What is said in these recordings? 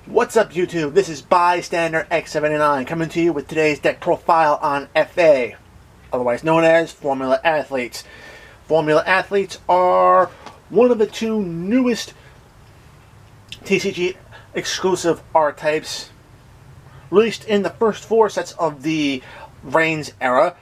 What's up, YouTube? This is Bystander X79 coming to you with today's deck profile on FA, otherwise known as Formula Athletes. Formula Athletes are one of the two newest TCG exclusive archetypes released in the first four sets of the Reigns era.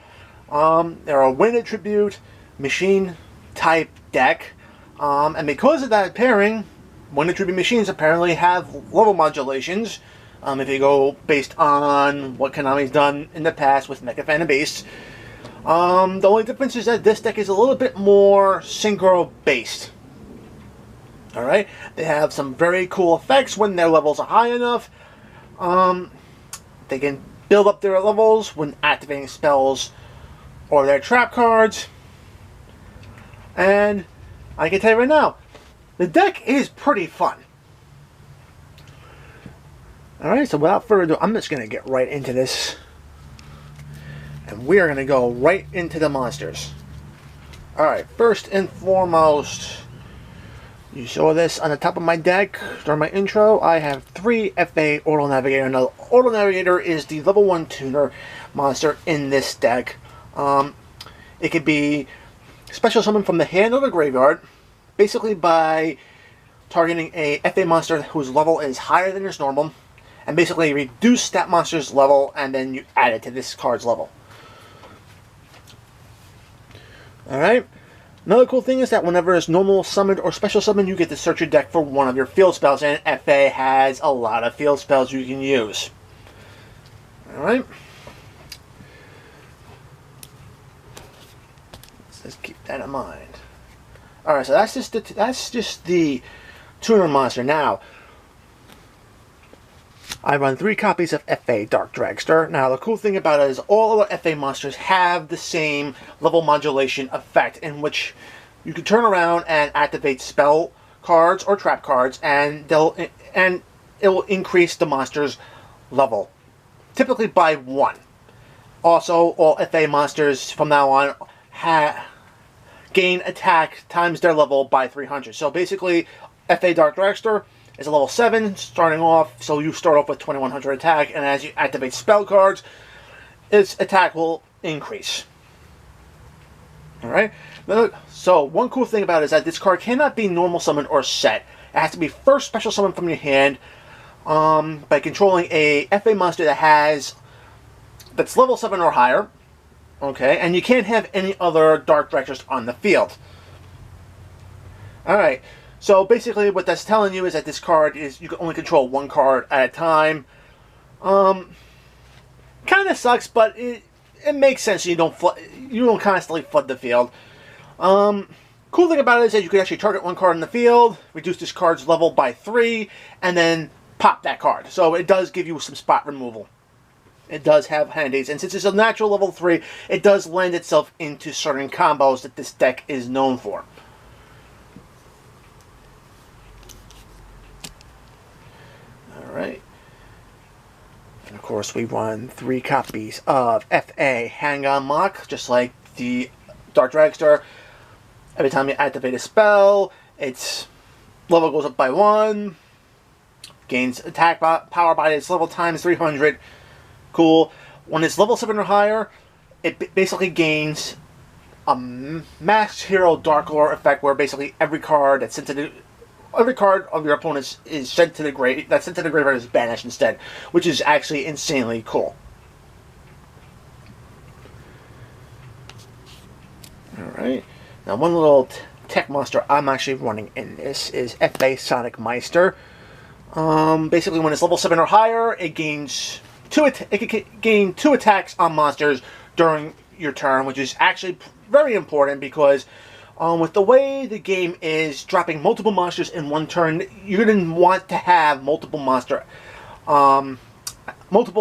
They're a wind attribute machine type deck, and because of that pairing, wind attribute machines apparently have level modulations. If you go based on what Konami's done in the past with Mecha Fan and Beasts. The only difference is that this deck is a little bit more synchro based. Alright, they have some very cool effects when their levels are high enough. They can build up their levels when activating spells or their trap cards. And I can tell you right now, the deck is pretty fun. Alright, so without further ado, I'm just going to get right into this. And we are going to go right into the monsters. Alright, first and foremost, you saw this on the top of my deck during my intro. I have 3 FA Auto Navigator. Now, Auto Navigator is the level 1 tuner monster in this deck. It could be special summon from the hand or the graveyard, basically by targeting a FA monster whose level is higher than its normal, and basically reduce that monster's level and then you add it to this card's level. Alright. Another cool thing is that whenever it's normal summoned or special summoned, you get to search your deck for one of your field spells, and FA has a lot of field spells you can use. Alright. Let's keep that in mind. Alright, so that's just the tuner monster. Now, I run 3 copies of FA Dark Dragster. Now, the cool thing about it is all other FA monsters have the same level modulation effect, in which you can turn around and activate spell cards or trap cards, and it will increase the monster's level, typically by 1. Also, all FA monsters from now on gain attack times their level by 300. So basically, FA Dark Dragster is a level 7 starting off, so you start off with 2100 attack, and as you activate spell cards, its attack will increase. Alright? So, one cool thing about it is that this card cannot be normal summoned or set. It has to be first special summoned from your hand by controlling a FA monster that's level 7 or higher. Okay, and you can't have any other Dark Dragsters on the field. Alright, so basically what that's telling you is that this card is, you can only control 1 card at a time. Kind of sucks, but it makes sense so you don't constantly flood the field. Cool thing about it is that you can actually target 1 card in the field, reduce this card's level by 3, and then pop that card. So it does give you some spot removal. It does have handies, and since it's a natural level 3, it does lend itself into certain combos that this deck is known for. Alright. And of course we run 3 copies of FA Hang On Lock, just like the Dark Dragster. Every time you activate a spell, its level goes up by 1, gains attack power by its level times 300. Cool. When it's level 7 or higher, it basically gains a Masked Hero Dark Lore effect, where basically every card of your opponent's is sent to the graveyard is banished instead, which is actually insanely cool. Alright. Now, one little tech monster I'm actually running in this is FA Sonic Meister. Basically, when it's level 7 or higher, it gains it can gain 2 attacks on monsters during your turn, which is actually very important because with the way the game is dropping multiple monsters in 1 turn, you're going to want to have multiple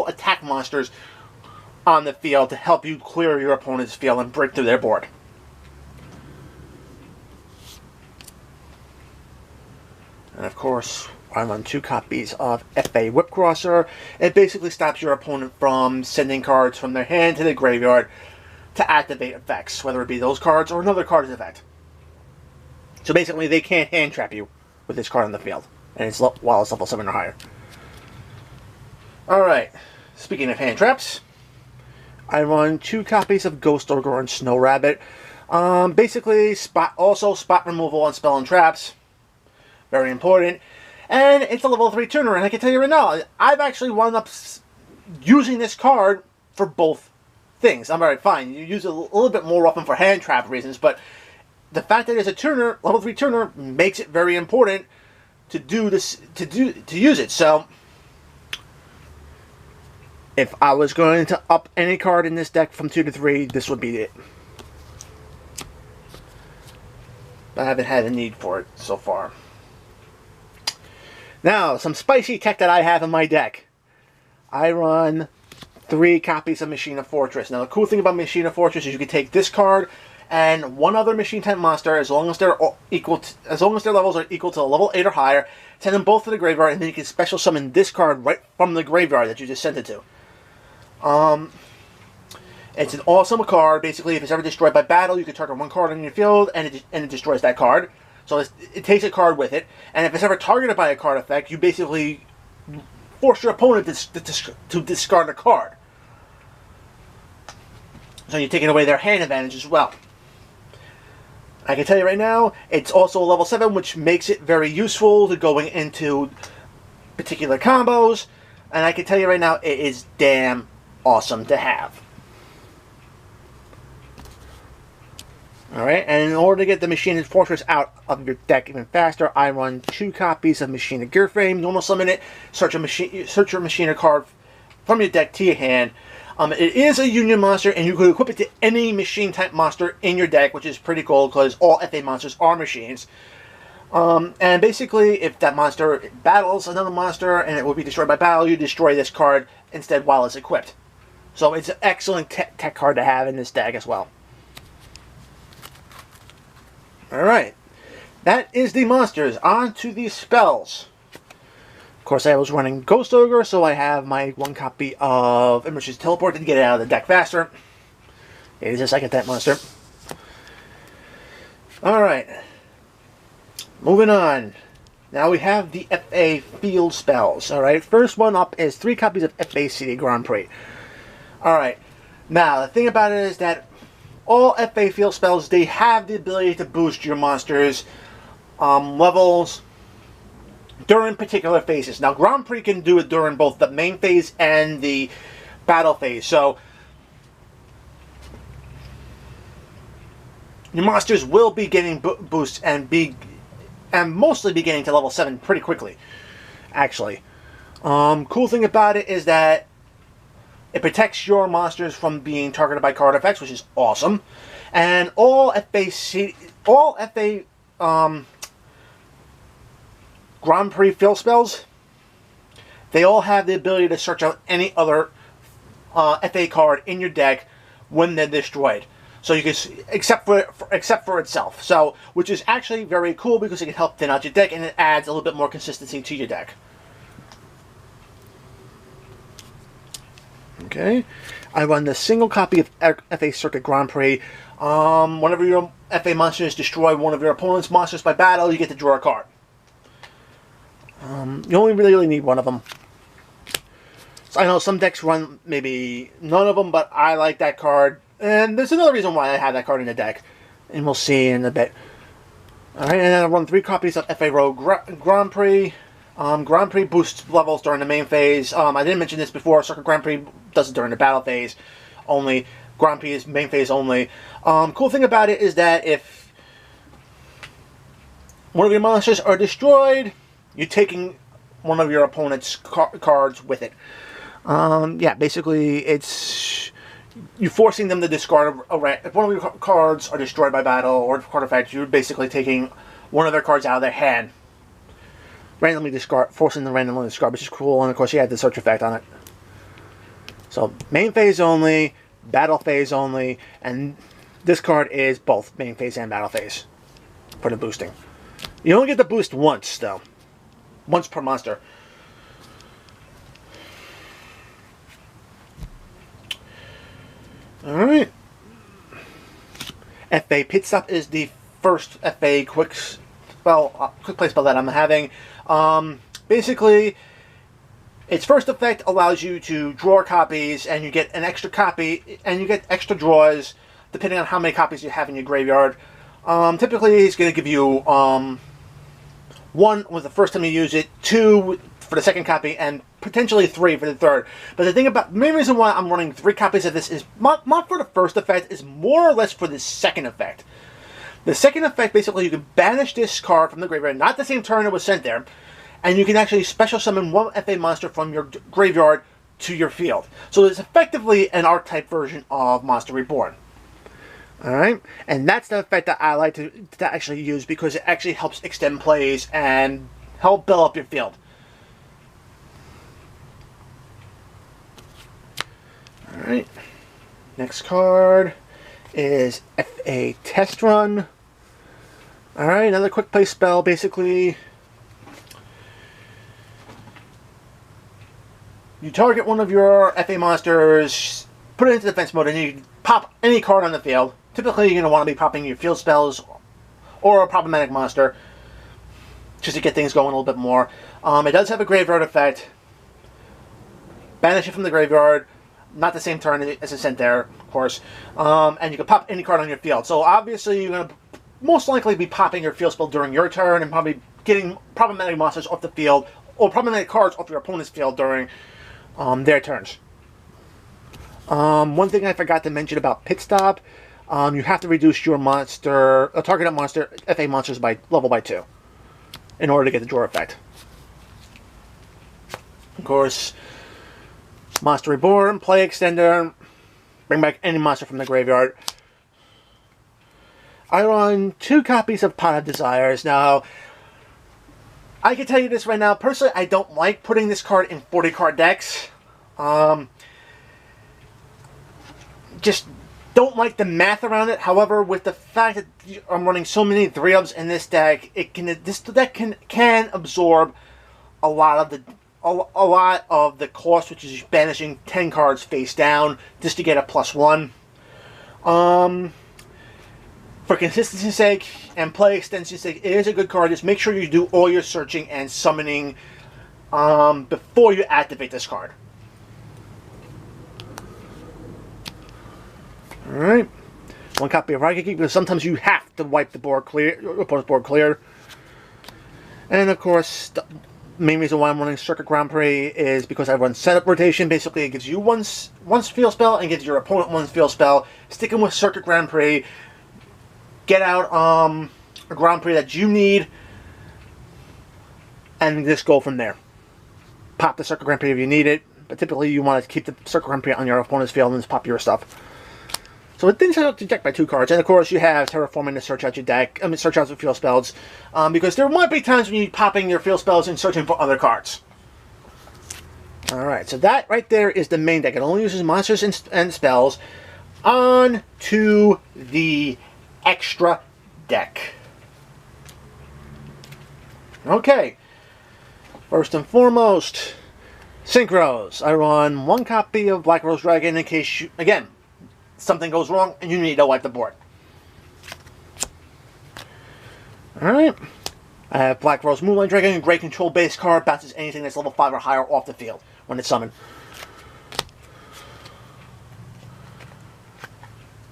attack monsters on the field to help you clear your opponent's field and break through their board. And of course, I run 2 copies of FA Whipcrosser. It basically stops your opponent from sending cards from their hand to the graveyard to activate effects, whether it be those cards or another card's effect. So basically, they can't hand trap you with this card on the field, and while it's level 7 or higher. Alright, speaking of hand traps, I run 2 copies of Ghost Ogre and Snow Rabbit. Basically, spot removal on spell and traps. Very important. And it's a level 3 tuner, and I can tell you right now, I've actually wound up using this card for both things. I'm alright, fine. You use it a little bit more often for hand trap reasons, but the fact that it's a tuner, level 3 tuner, makes it very important to do this, to use it. So if I was going to up any card in this deck from 2 to 3, this would be it. But I haven't had a need for it so far. Now, some spicy tech that I have in my deck. I run 3 copies of Machina Fortress. Now, the cool thing about Machina Fortress is you can take this card and one other machine type monster, as long as they're as long as their levels are equal to a level 8 or higher, send them both to the graveyard, and then you can special summon this card right from the graveyard that you just sent it to. It's an awesome card. Basically, if it's ever destroyed by battle, you can target one card on your field, and it destroys that card. So it takes a card with it, and if it's ever targeted by a card effect, you basically force your opponent to discard a card. So you're taking away their hand advantage as well. I can tell you right now, it's also a level 7, which makes it very useful to going into particular combos. And I can tell you right now, it is damn awesome to have. Alright, and in order to get the Machina Fortress out of your deck even faster, I run 2 copies of Machina Gear Frame. Normal summon it, search your Machina card from your deck to your hand. It is a union monster, and you can equip it to any machine type monster in your deck, which is pretty cool because all FA monsters are machines. And basically, if that monster battles another monster and it will be destroyed by battle, you destroy this card instead while it's equipped. So it's an excellent tech card to have in this deck as well. Alright, that is the monsters. On to the spells. Of course, I was running Ghost Ogre, so I have my 1 copy of Emergency Teleport to get it out of the deck faster. It is a second type monster. Alright. Moving on. Now we have the FA field spells. Alright, first one up is 3 copies of FA City Grand Prix. Alright, now the thing about it is that all FA field spells, they have the ability to boost your monsters' levels during particular phases. Now, Grand Prix can do it during both the main phase and the battle phase. So, your monsters will be getting boosts and mostly be getting to level 7 pretty quickly, actually. Cool thing about it is that it protects your monsters from being targeted by card effects, which is awesome. And all FA Grand Prix field spells, they all have the ability to search out any other FA card in your deck when they're destroyed. So you can, except for itself. So, which is actually very cool because it can help thin out your deck and it adds a little bit more consistency to your deck. Okay, I run the single copy of FA Circuit Grand Prix. Whenever your FA monsters destroy one of your opponent's monsters by battle, you get to draw a card. You only really need one of them. So I know some decks run maybe none of them, but I like that card. And there's another reason why I have that card in the deck. And we'll see in a bit. Alright, and then I run 3 copies of FA Rogue Grand Prix. Grand Prix boosts levels during the main phase. I didn't mention this before. Circuit Grand Prix does it during the battle phase only. Grand Prix is main phase only. Cool thing about it is that if one of your monsters are destroyed, you're taking one of your opponent's cards with it. Yeah, basically it's you're forcing them to discard if one of your cards are destroyed by battle or card effect, you're basically taking one of their cards out of their hand. Randomly discard, forcing them to randomly discard, which is cool, and of course you have the search effect on it. So, main phase only, battle phase only, and this card is both main phase and battle phase for the boosting. You only get the boost once, though. Once per monster. Alright. FA Pit Stop is the first FA quick play spell that I'm having. Basically, Its first effect allows you to draw copies, and you get an extra copy, and you get extra draws depending on how many copies you have in your graveyard. Typically, it's going to give you 1 was the first time you use it, 2 for the second copy, and potentially 3 for the third. But the main reason why I'm running 3 copies of this is not for the first effect, is more or less for the second effect. The second effect, basically, you can banish this card from the graveyard, not the same turn it was sent there, and you can actually special summon 1 FA monster from your graveyard to your field. So it's effectively an archetype version of Monster Reborn. Alright, and that's the effect that I like to actually use, because it actually helps extend plays and help build up your field. Alright, next card is FA Test Run. Alright, another quick play spell. Basically, you target one of your FA monsters, put it into defense mode, and you pop any card on the field. Typically, you're going to want to be popping your field spells or a problematic monster, just to get things going a little bit more. It does have a graveyard effect. Banish it from the graveyard. Not the same turn as it's sent there, of course. And you can pop any card on your field. So obviously, you're going to most likely be popping your field spell during your turn, and probably getting problematic monsters off the field, or problematic cards off your opponent's field during their turns. One thing I forgot to mention about Pit Stop, you have to reduce your targeted monster, FA monsters level by 2 in order to get the draw effect. Of course, Monster Reborn, play extender, bring back any monster from the graveyard. I run 2 copies of Pot of Desires. Now, I can tell you this right now, personally, I don't like putting this card in 40 card decks. Just don't like the math around it. However, with the fact that I'm running so many 3-ups in this deck, this deck can absorb a lot of the cost, which is banishing 10 cards face down just to get a +1. For consistency's sake and play extension's sake, it is a good card. Just make sure you do all your searching and summoning before you activate this card. Alright. 1 copy of Rocket Geek, because sometimes you have to wipe the board clear, your opponent's board clear. And of course, the main reason why I'm running Circuit Grand Prix is because I run setup rotation. Basically, it gives you one field spell and gives your opponent 1 field spell. Sticking with Circuit Grand Prix, get out a Grand Prix that you need, and just go from there. Pop the Circuit Grand Prix if you need it, but typically you want to keep the Circuit Grand Prix on your opponent's field and just pop your stuff. So it thinks out the deck by 2 cards, and of course you have Terraforming to search out your deck. Search out the field spells, because there might be times when you're popping your field spells and searching for other cards. All right, so that right there is the main deck. It only uses monsters and spells. On to the extra deck. Okay, first and foremost, Synchros. I run 1 copy of Black Rose Dragon in case you, again, something goes wrong and you need to wipe the board. Alright. I have Black Rose Moonlight Dragon, a great control base card, bounces anything that's level 5 or higher off the field when it's summoned.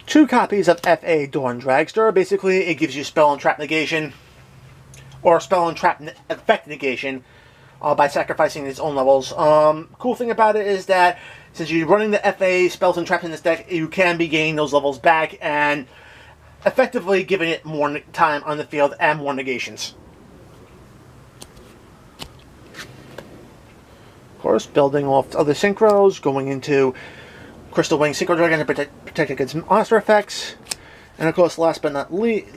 2 copies of FA Dawn Dragster. Basically, it gives you spell and trap negation, or spell and trap effect negation, by sacrificing its own levels. Cool thing about it is that since you're running the FA spells and traps in this deck, you can be gaining those levels back and effectively giving it more time on the field and more negations. Of course, building off other synchros, going into Crystal Wing Synchro Dragon to protect against monster effects. And of course, last but not least,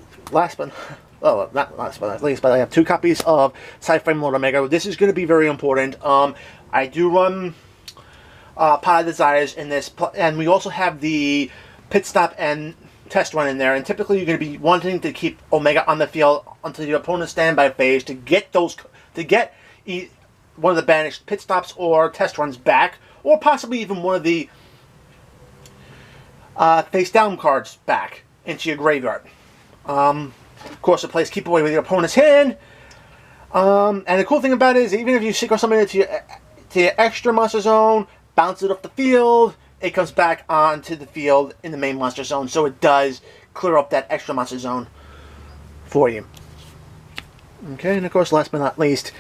but I have 2 copies of Sci-Frame Lord Omega. This is going to be very important. I do run Pot of Desires in this, and we also have the Pit Stop and Test Run in there. And typically, you're going to be wanting to keep Omega on the field until your opponent's standby phase to get one of the banished Pit Stops or Test Runs back, or possibly even one of the face down cards back into your graveyard. Of course, it plays Keep Away with your opponent's hand. And the cool thing about it is, even if you synchro summon it to to the extra monster zone, bounce it off the field, it comes back onto the field in the main monster zone, so it does clear up that extra monster zone for you. Okay, and of course, last but not least,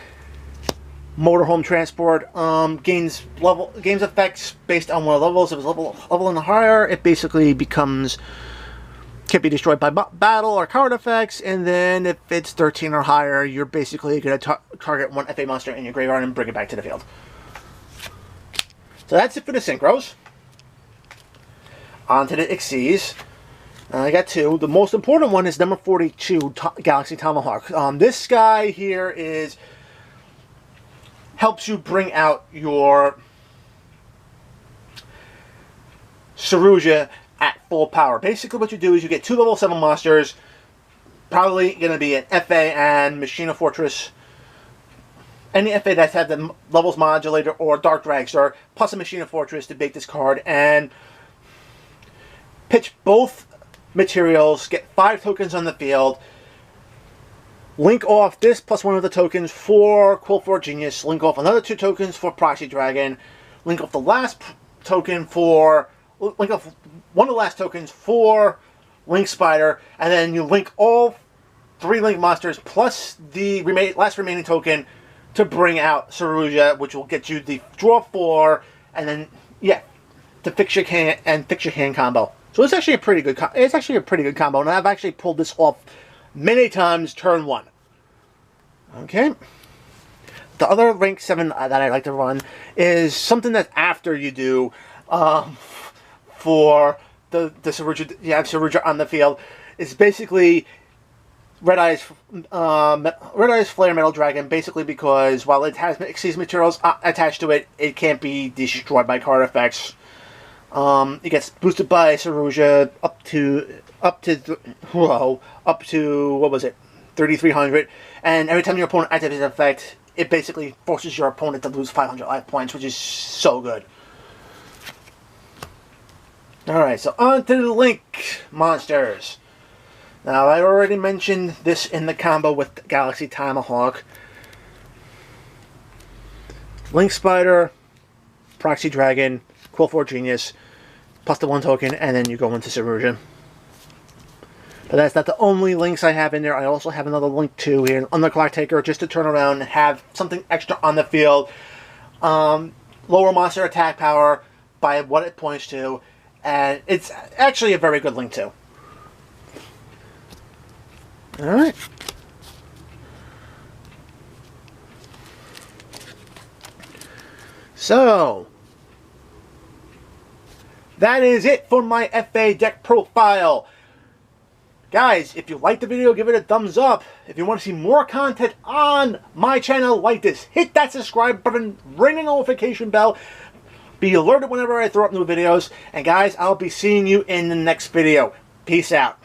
motorhome transport gains effects based on one of the levels. If it's level and higher, it basically can't be destroyed by battle or card effects, and then if it's 13 or higher, you're basically going to target one FA monster in your graveyard and bring it back to the field. So that's it for the synchros. On to the Xyz. I got two. The most important one is number 42, Galaxy Tomahawk. This guy here helps you bring out your Saruja at full power. Basically what you do is you get 2 level 7 monsters, probably going to be an FA and Machina Fortress. Any FA that's had the levels modulator or Dark Dragster, plus a Machina Fortress to bake this card, and pitch both materials, get 5 tokens on the field, link off this plus one of the tokens for Quillforge Genius, link off another 2 tokens for Proxy Dragon, link off the last token for, link off one of the last tokens for Link Spider, and then you link all 3 Link monsters plus the last remaining token to bring out Saruja, which will get you the draw 4, and then, yeah, to fix your hand combo. So it's actually a pretty good combo, and I've actually pulled this off many times turn 1. Okay. The other rank 7 that I like to run is something that's after you do for the Saruja. You have Saruja on the field. It's basically Red Eyes Flare Metal Dragon, basically because while it has Xyz materials attached to it, it can't be destroyed by card effects. It gets boosted by Saruja up to what was it, 3,300, and every time your opponent activates an effect, it basically forces your opponent to lose 500 life points, which is so good. Alright, so on to the Link monsters. Now, I already mentioned this in the combo with Galaxy Tomahawk. Link Spider, Proxy Dragon, Quillforge Genius, plus the 1 token, and then you go into Saruja. But that's not the only links I have in there. I also have another link too here, Underclock Taker, just to turn around and have something extra on the field. Lower monster attack power by what it points to, and it's actually a very good link too. Alright. So, that is it for my FA deck profile. Guys, if you liked the video, give it a thumbs up. If you want to see more content on my channel like this, hit that subscribe button, ring the notification bell, be alerted whenever I throw up new videos. And guys, I'll be seeing you in the next video. Peace out.